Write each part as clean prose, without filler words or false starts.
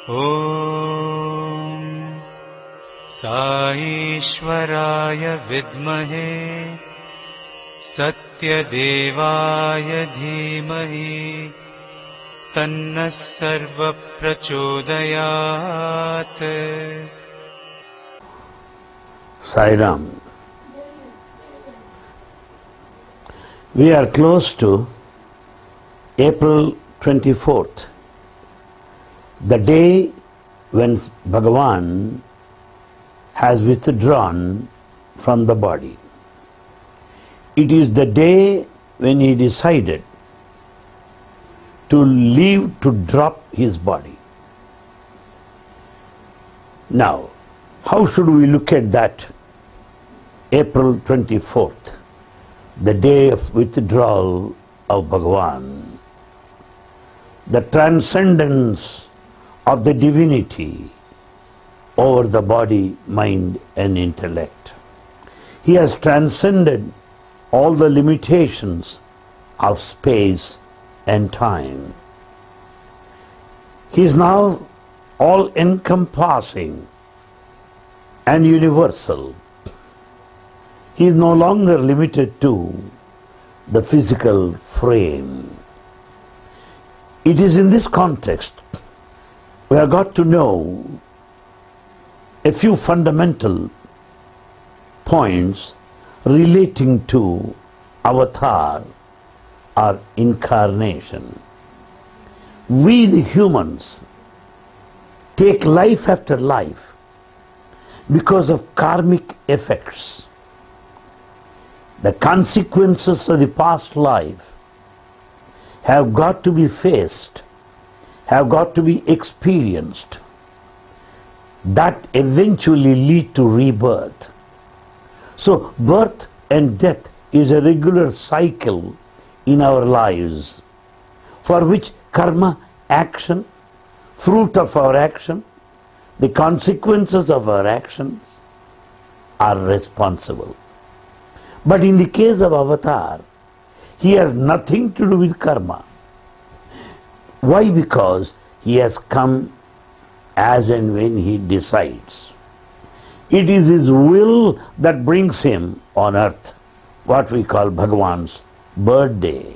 ॐ साईश्वराय विद्महे सत्यदेवाय धीमहि तन्नः सर्वः प्रचोदयात्. Sai Ram. We are close to April 24th, the day when Bhagavan has withdrawn from the body. It is the day when he decided to leave, to drop his body. Now, how should we look at that April 24th, the day of withdrawal of Bhagavan, the transcendence of the divinity over the body, mind and intellect. He has transcended all the limitations of space and time. He is now all-encompassing and universal. He is no longer limited to the physical frame. It is in this context we have got to know a few fundamental points relating to avatar or incarnation. We the humans take life after life because of karmic effects. The consequences of the past life have got to be faced, have got to be experienced. That eventually lead to rebirth. So birth and death is a regular cycle in our lives, for which karma, action, fruit of our action, the consequences of our actions are responsible. But in the case of avatar, he has nothing to do with karma. Why? Because he has come as and when he decides. It is his will that brings him on earth, what we call Bhagavan's birthday.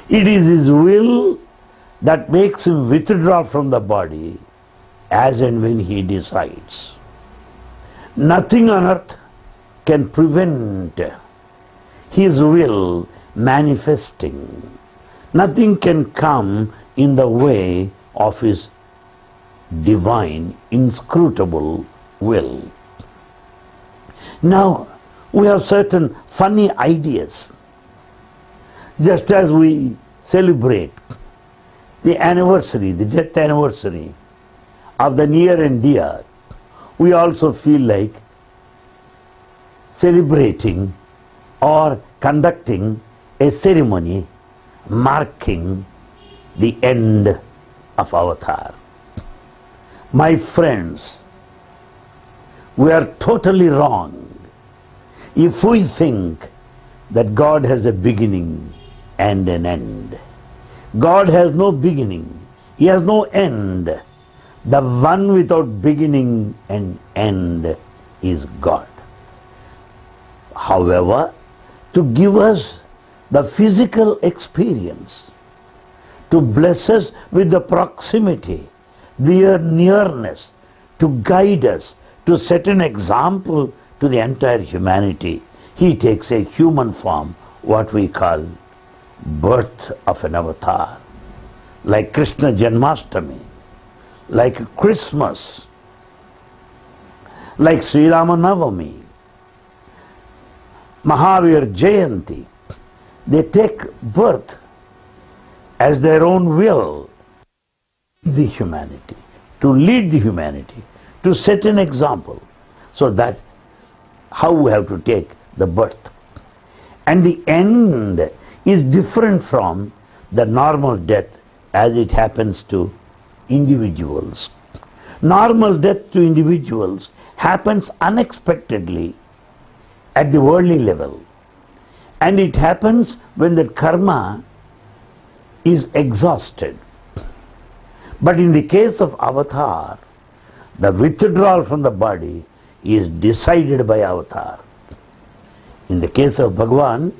It is his will that makes him withdraw from the body as and when he decides. Nothing on earth can prevent his will manifesting. Nothing can come in the way of his divine, inscrutable will. Now, we have certain funny ideas. Just as we celebrate the anniversary, the death anniversary of the near and dear, we also feel like celebrating or conducting a ceremony marking the end of avatar. My friends, we are totally wrong if we think that God has a beginning and an end. God has no beginning, He has no end. The one without beginning and end is God. However, to give us the physical experience, to bless us with the proximity, the nearness, to guide us, to set an example to the entire humanity, he takes a human form, what we call birth of an avatar. Like Krishna Janmashtami, like Christmas, like Sri Ramanavami, Mahavir Jayanti, they take birth as their own will, the humanity, to lead the humanity, to set an example. So that's how we have to take the birth. And the end is different from the normal death as it happens to individuals. Normal death to individuals happens unexpectedly at the worldly level. And it happens when the karma is exhausted. But in the case of avatar, the withdrawal from the body is decided by avatar. In the case of Bhagavan,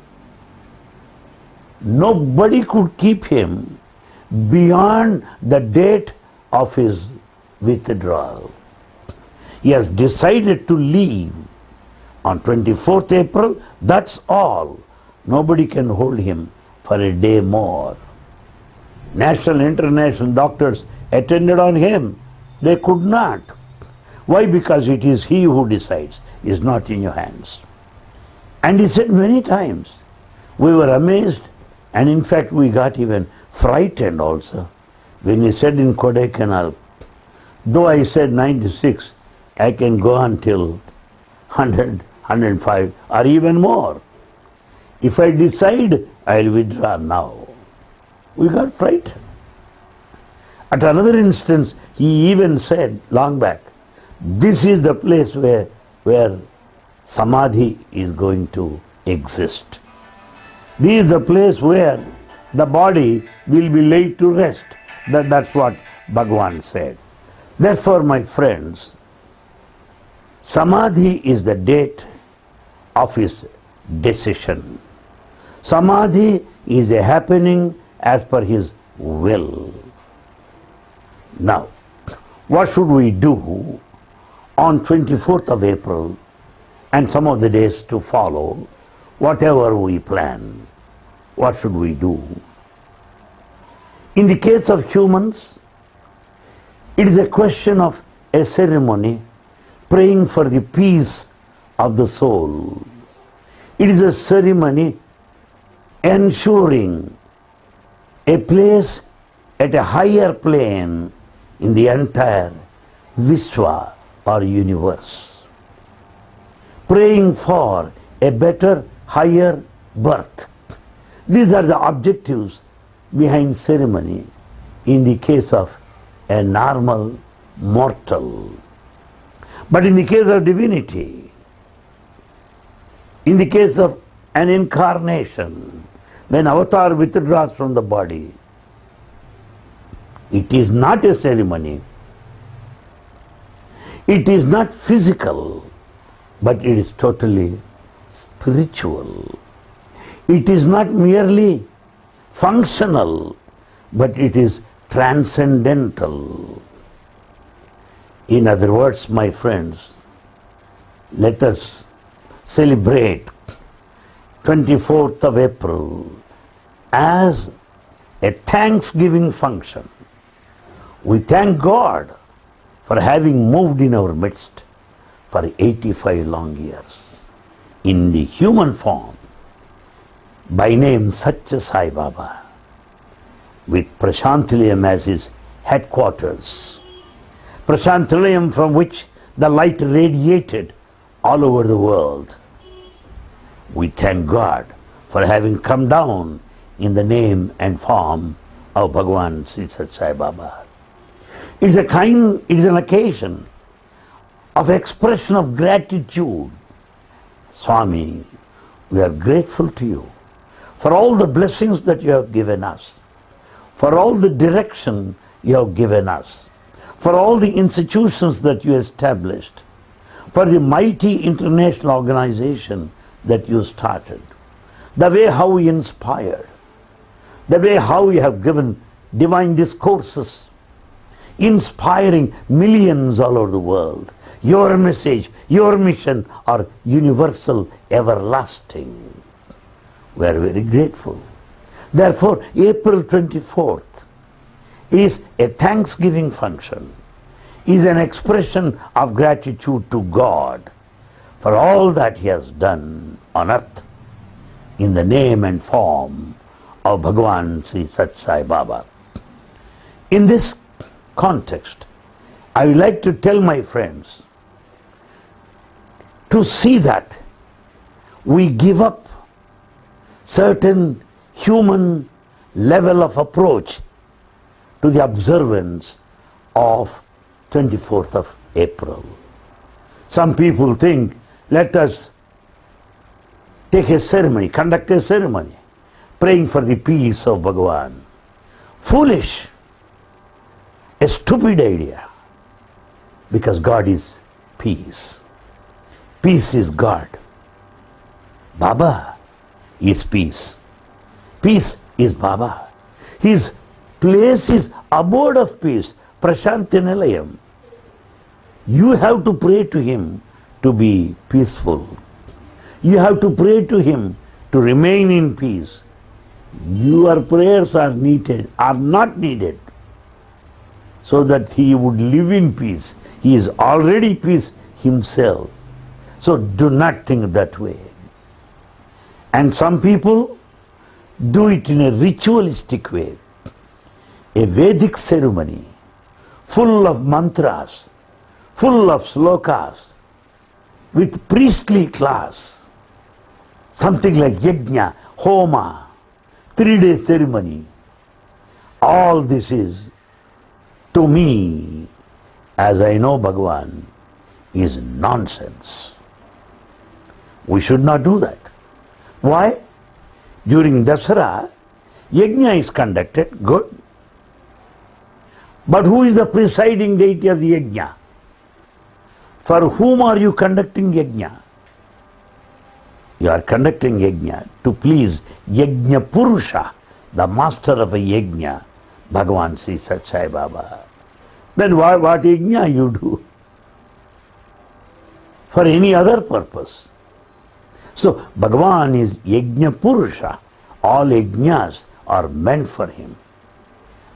nobody could keep him beyond the date of his withdrawal. He has decided to leave on 24th April, that's all. Nobody can hold him for a day more. National, international doctors attended on him. They could not. Why? Because it is he who decides. It is not in your hands. And he said many times, we were amazed, and in fact we got even frightened also when he said in Kodaikanal, though I said 96, I can go until 100, 105 or even more. If I decide, I will withdraw now. We got frightened. At another instance, he even said long back, this is the place where Samadhi is going to exist. This is the place where the body will be laid to rest. That's what Bhagavan said. Therefore, my friends, Samadhi is the date of his decision. Samadhi is a happening as per his will. Now, what should we do on 24th of April and some of the days to follow, whatever we plan? What should we do? In the case of humans, it is a question of a ceremony praying for the peace of the soul. It is a ceremony ensuring a place at a higher plane in the entire Vishwa or universe. Praying for a better, higher birth. These are the objectives behind ceremony in the case of a normal mortal. But in the case of divinity, in the case of an incarnation, when avatar withdraws from the body, it is not a ceremony, it is not physical, but it is totally spiritual. It is not merely functional, but it is transcendental. In other words, my friends, let us celebrate 24th of April as a thanksgiving function. We thank God for having moved in our midst for 85 long years in the human form, by name Sathya Sai Baba, with Prashantilayam as his headquarters. Prashantilayam from which the light radiated all over the world. We thank God for having come down in the name and form of Bhagavan Sri Sathya Sai Baba. It is an occasion of expression of gratitude. Swami, we are grateful to you for all the blessings that you have given us, for all the direction you have given us, for all the institutions that you established, for the mighty international organization that you started, the way how you inspired, the way how you have given divine discourses, inspiring millions all over the world. Your message, your mission are universal, everlasting. We are very grateful. Therefore, April 24th is a thanksgiving function, is an expression of gratitude to God for all that He has done on earth in the name and form of Bhagavan Sri Sathya Sai Baba. In this context, I would like to tell my friends to see that we give up certain human level of approach to the observance of 24th of April. Some people think, let us take a ceremony, conduct a ceremony, praying for the peace of Bhagavan. Foolish! stupid idea, because God is peace. Peace is God. Baba is peace. Peace is Baba. His place is abode of peace, Prashanti Nilayam. You have to pray to Him to be peaceful. You have to pray to Him to remain in peace. Your prayers are not needed, so that He would live in peace. He is already peace Himself. So do not think that way. And some people do it in a ritualistic way. A Vedic ceremony full of mantras, full of slokas, with priestly class, something like yajna, homa, 3-day ceremony. All this is, to me, as I know Bhagavan, is nonsense. We should not do that. Why? During Dasara, yajna is conducted, good. But who is the presiding deity of the yajna? For whom are you conducting yajna? You are conducting yajna to please Yajna Purusha, the master of a yajna, Bhagavan Sri Sathya Sai Baba. Then what yajna you do? For any other purpose. So Bhagavan is Yajna Purusha. All yajnas are meant for Him.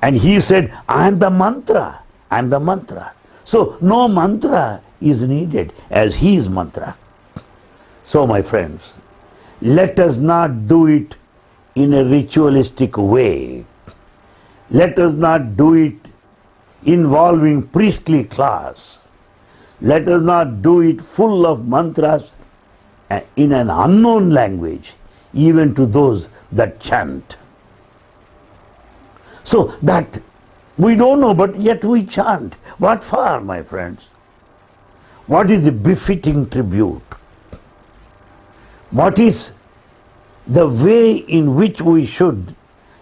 And He said, I am the mantra. I am the mantra. So no mantra is needed, as He is mantra. So my friends, let us not do it in a ritualistic way. Let us not do it involving priestly class. Let us not do it full of mantras in an unknown language, even to those that chant. So that we don't know, but yet we chant. What for, my friends? What is the befitting tribute? What is the way in which we should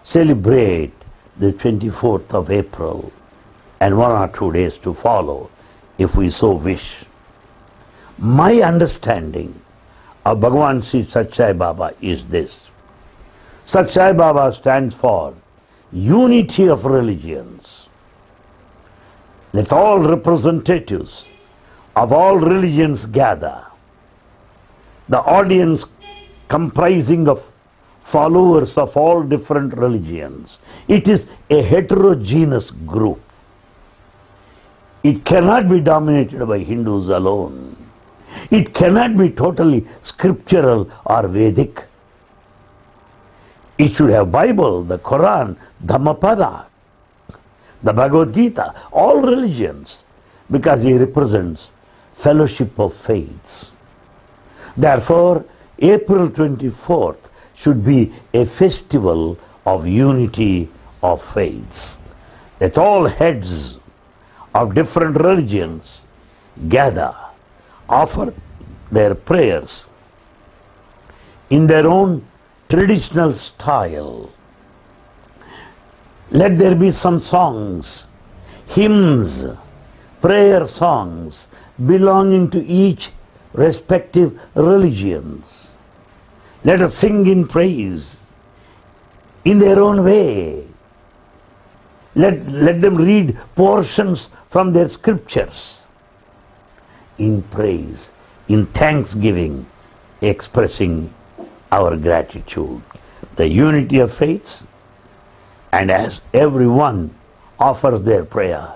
celebrate the 24th of April and 1 or 2 days to follow, if we so wish? My understanding of Bhagavan Sri Sathya Sai Baba is this. Sathya Sai Baba stands for unity of religions. Let all representatives of all religions gather. The audience comprising of followers of all different religions. It is a heterogeneous group. It cannot be dominated by Hindus alone. It cannot be totally scriptural or Vedic. It should have Bible, the Quran, Dhammapada, the Bhagavad Gita, all religions, because he represents fellowship of faiths. Therefore, April 24th should be a festival of unity of faiths. Let all heads of different religions gather, offer their prayers in their own traditional style. Let there be some songs, hymns, prayer songs belonging to each respective religions. Let us sing in praise in their own way. Let them read portions from their scriptures in praise, in thanksgiving, expressing our gratitude, the unity of faiths. And as everyone offers their prayer,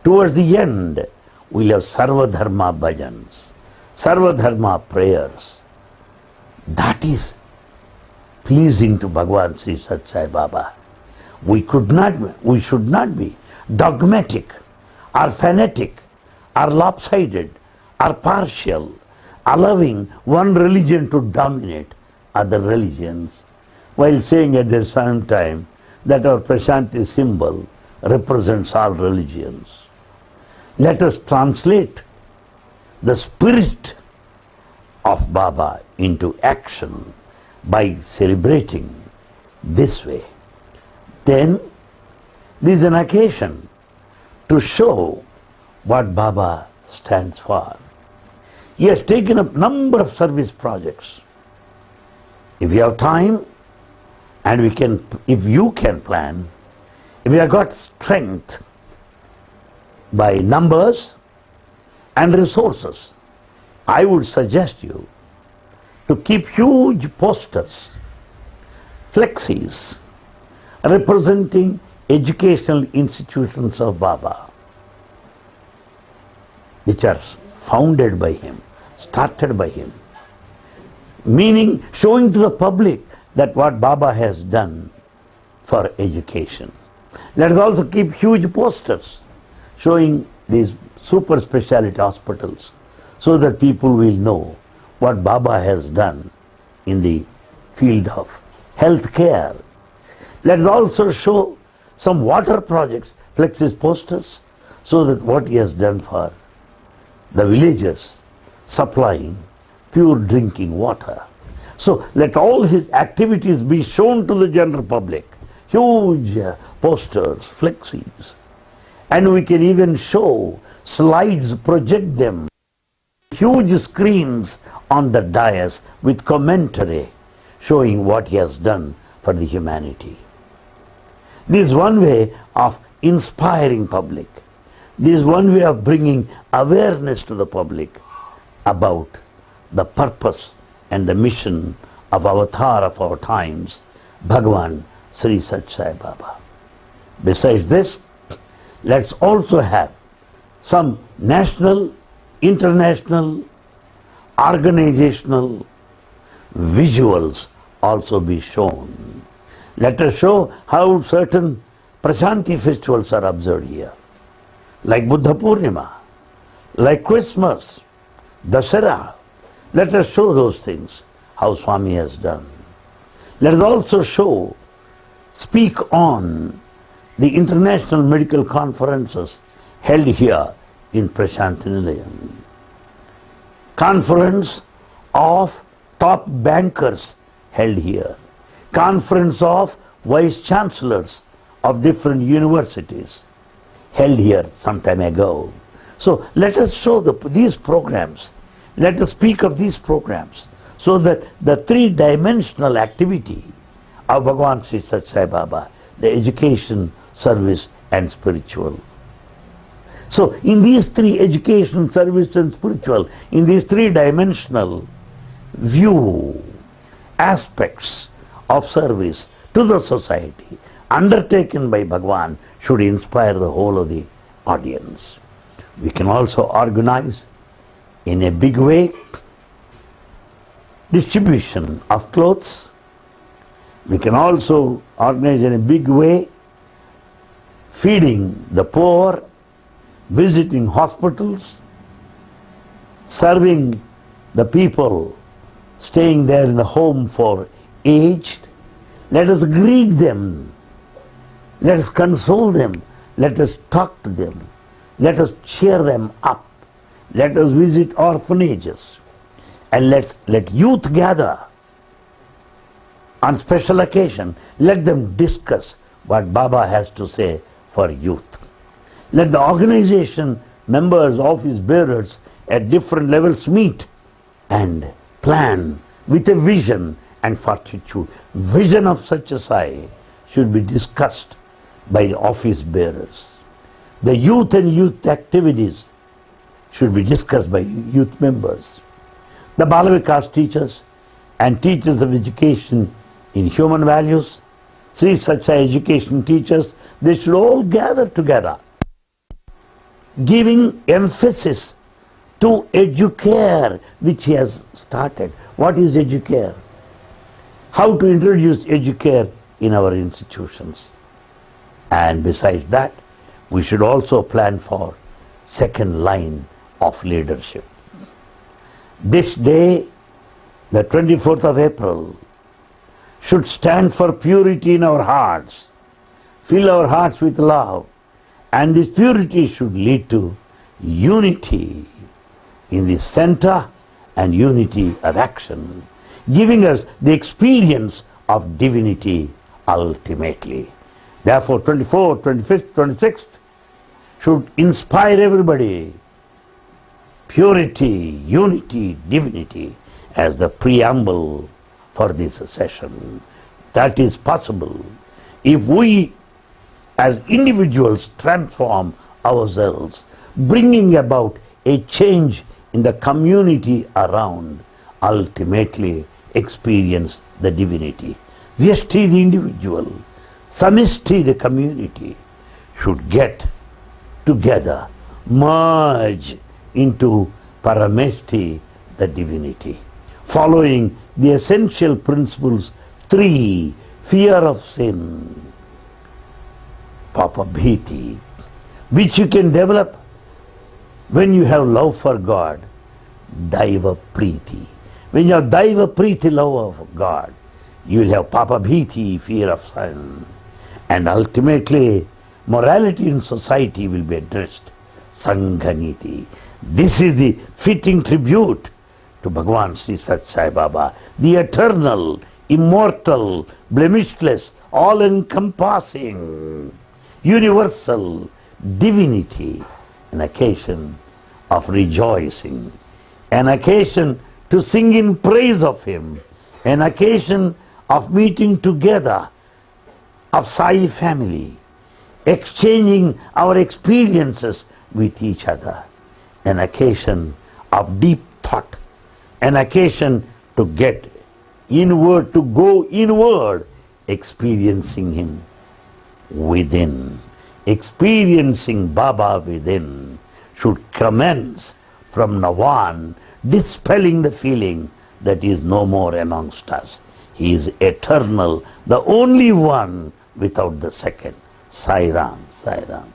towards the end we'll have Sarva Dharma bhajans, Sarva Dharma prayers. That is pleasing to Bhagavan Sri Sathya Sai Baba. We should not be dogmatic or fanatic or lopsided or partial, allowing one religion to dominate other religions, while saying at the same time that our Prashanti symbol represents all religions. Let us translate the spirit of Baba into action by celebrating this way. Then, this is an occasion to show what Baba stands for. He has taken up number of service projects. If you have time and if you can plan, if you have got strength by numbers and resources, I would suggest you to keep huge posters, flexes, representing educational institutions of Baba, which are founded by him, started by him, meaning showing to the public that what Baba has done for education. Let us also keep huge posters showing these super speciality hospitals so that people will know what Baba has done in the field of health care. Let us also show some water projects, flexes posters, so that what he has done for the villagers, supplying pure drinking water. So let all his activities be shown to the general public. Huge posters, flexes. And we can even show slides, project them. Huge screens on the dais with commentary showing what he has done for the humanity. This is one way of inspiring public. This is one way of bringing awareness to the public about the purpose and the mission of avatar of our times, Bhagavan Sri Sathya Sai Baba. Besides this, let's also have some national, international, organizational visuals also be shown. Let us show how certain Prashanti festivals are observed here, like Buddha Purnima, like Christmas, Dasara. Let us show those things, how Swami has done. Let us also speak on the international medical conferences held here in Prashanti Nilayam. Conference of top bankers held here. Conference of vice chancellors of different universities held here some time ago. So let us show these programs. Let us speak of these programs so that the three-dimensional activity of Bhagavan Sri Sathya Sai Baba, the education, service and spiritual. So in these three, education, service and spiritual, in these three-dimensional view, aspects of service to the society undertaken by Bhagavan should inspire the whole of the audience. We can also organize in a big way distribution of clothes. We can also organize in a big way feeding the poor, visiting hospitals, serving the people staying there in the home for aged. Let us greet them. Let us console them. Let us talk to them. Let us cheer them up. Let us visit orphanages. And let youth gather on special occasion. Let them discuss what Baba has to say for youth. Let the organization members, office bearers at different levels meet and plan with a vision and fortitude. Vision of Sathya Sai should be discussed by the office bearers. The youth and youth activities should be discussed by youth members. The Balavikas teachers and teachers of education in human values, Sri Sathya Sai education teachers, they should all gather together, giving emphasis to educare, which he has started. What is educare? How to introduce educare in our institutions. And besides that, we should also plan for second line of leadership. This day, the 24th of April, should stand for purity in our hearts, fill our hearts with love, and this purity should lead to unity in the center and unity of action, giving us the experience of divinity ultimately. Therefore, 24th, 25th, 26th should inspire everybody. Purity, unity, divinity as the preamble for this session. That is possible if we as individuals transform ourselves, bringing about a change in the community around, ultimately experience the divinity. Vyashti, the individual, Samishti, the community, should get together, merge into Parameshti, the divinity, following the essential principles 3, fear of sin, Papabhiti, which you can develop when you have love for God, Daiva Priti. When you have Daiva Priti, love of God, you will have Papabhiti, fear of sin. And ultimately, morality in society will be addressed, Sanghaniti. This is the fitting tribute to Bhagavan Sri Sathya Sai Baba, the eternal, immortal, blemishless, all-encompassing, universal divinity, an occasion of rejoicing, an occasion to sing in praise of Him, an occasion of meeting together of Sai family, exchanging our experiences with each other, an occasion of deep thought, an occasion to get inward, to go inward, experiencing Him within. Experiencing Baba within should commence from now on, dispelling the feeling that He is no more amongst us. He is eternal, the only one without the second. Sai Ram, Sai Ram.